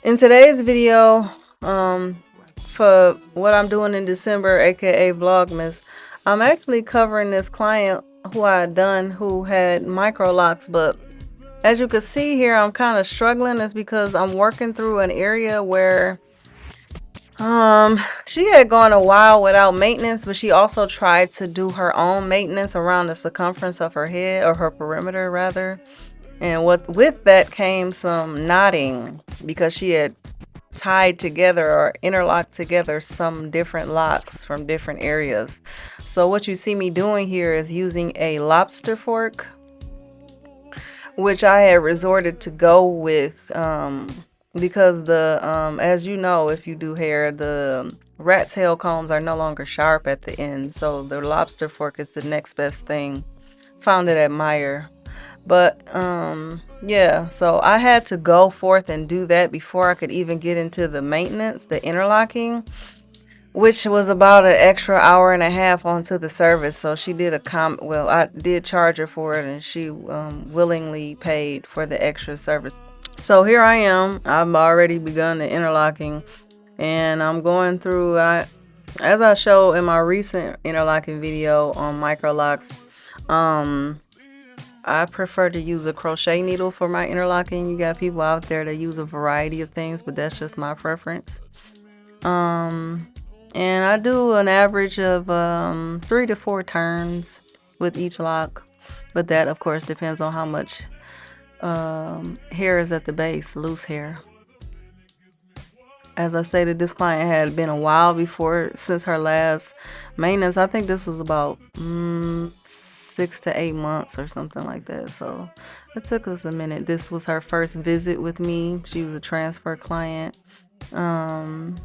In today's video, for what I'm doing in December, aka Vlogmas, I'm actually covering this client who I had done who had Microlocs, but as you can see here, I'm kind of struggling. It's because I'm working through an area where she had gone a while without maintenance, but she also tried to do her own maintenance around the circumference of her head, or her perimeter rather. And with that came some knotting because she had tied together or interlocked together some different locks from different areas. So what you see me doing here is using a lobster fork, which I had resorted to go with because the as you know, if you do hair, the rat tail combs are no longer sharp at the end, so the lobster fork is the next best thing. Found it at Meyer. But yeah, so I had to go forth and do that before I could even get into the maintenance, the interlocking, which was about an extra hour and a half onto the service. So she did well, I did charge her for it, and she willingly paid for the extra service. So here I am. I've already begun the interlocking, and I'm going through, as I showed in my recent interlocking video on Microlocs, I prefer to use a crochet needle for my interlocking. You got people out there that use a variety of things, but that's just my preference. And I do an average of 3 to 4 turns with each lock, but that of course depends on how much hair is at the base, loose hair. As I stated, this client had been a while since her last maintenance. I think this was about 6 to 8 months or something like that. So it took us a minute. This was her first visit with me. She was a transfer client. And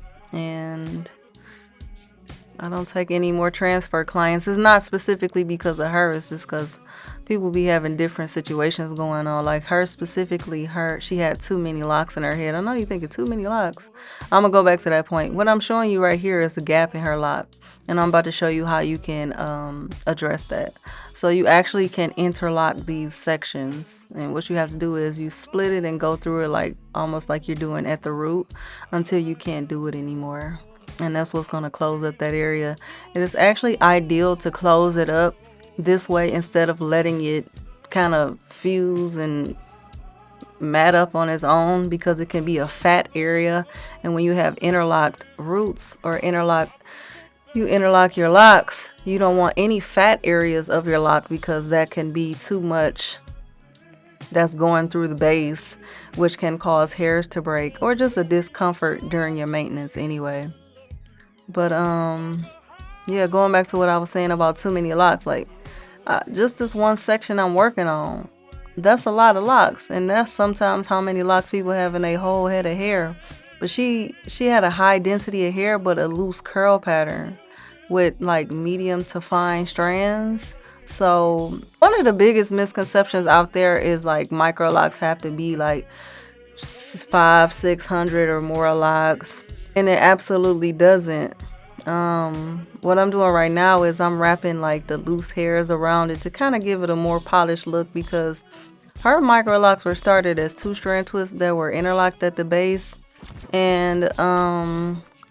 I don't take any more transfer clients. It's not specifically because of her. It's just because people be having different situations going on. Like her specifically, she had too many locks in her head. I know you're thinking too many locks. I'm going to go back to that point. What I'm showing you right here is a gap in her lock. And I'm about to show you how you can address that. So you actually can interlock these sections. And what you have to do is you split it and go through it like almost like you're doing at the root until you can't do it anymore. And that's what's going to close up that area. It is actually ideal to close it up this way instead of letting it kind of fuse and mat up on its own, because it can be a fat area. And when you have interlocked roots or you interlock your locks, you don't want any fat areas of your lock, because that can be too much that's going through the base, which can cause hairs to break or just a discomfort during your maintenance anyway. But yeah, going back to what I was saying about too many locks, like just this one section I'm working on, that's a lot of locks, and that's sometimes how many locks people have in a whole head of hair. But she had a high density of hair, but a loose curl pattern with like medium to fine strands. So one of the biggest misconceptions out there is like Microlocs have to be like 500-600 or more locks, and it absolutely doesn't. What I'm doing right now is I'm wrapping like the loose hairs around it to kind of give it a more polished look, because her Microlocs were started as 2-strand twists that were interlocked at the base. And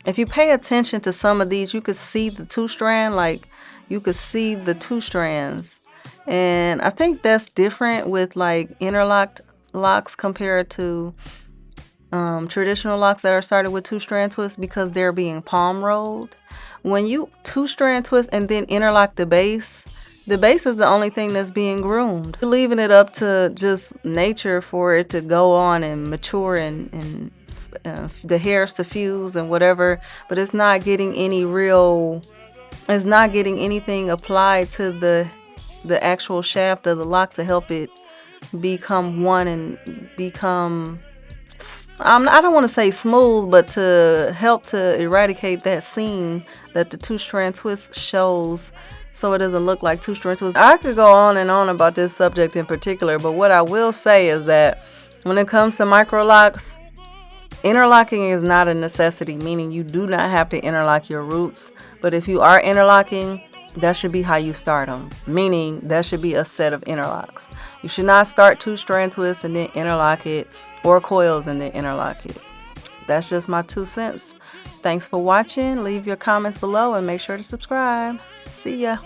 if you pay attention to some of these, you could see the 2-strand, like you could see the 2 strands. And I think that's different with like interlocked locks compared to traditional locks that are started with 2-strand twists, because they're being palm rolled. When you 2-strand twist and then interlock the base is the only thing that's being groomed. You're leaving it up to just nature for it to go on and mature and the hairs to fuse and whatever, but it's not getting anything applied to the actual shaft of the lock to help it become one and become, I don't want to say smooth, but to help to eradicate that seam that the 2-strand twist shows, so it doesn't look like 2-strand twist. I could go on and on about this subject in particular, but what I will say is that when it comes to Microlocs, interlocking is not a necessity, meaning you do not have to interlock your roots. But if you are interlocking, that should be how you start them, meaning that should be a set of interlocks. You should not start 2-strand twists and then interlock it, or coils and then interlock it. that's just my 2 cents. Thanks for watching. Leave your comments below and make sure to subscribe. See ya.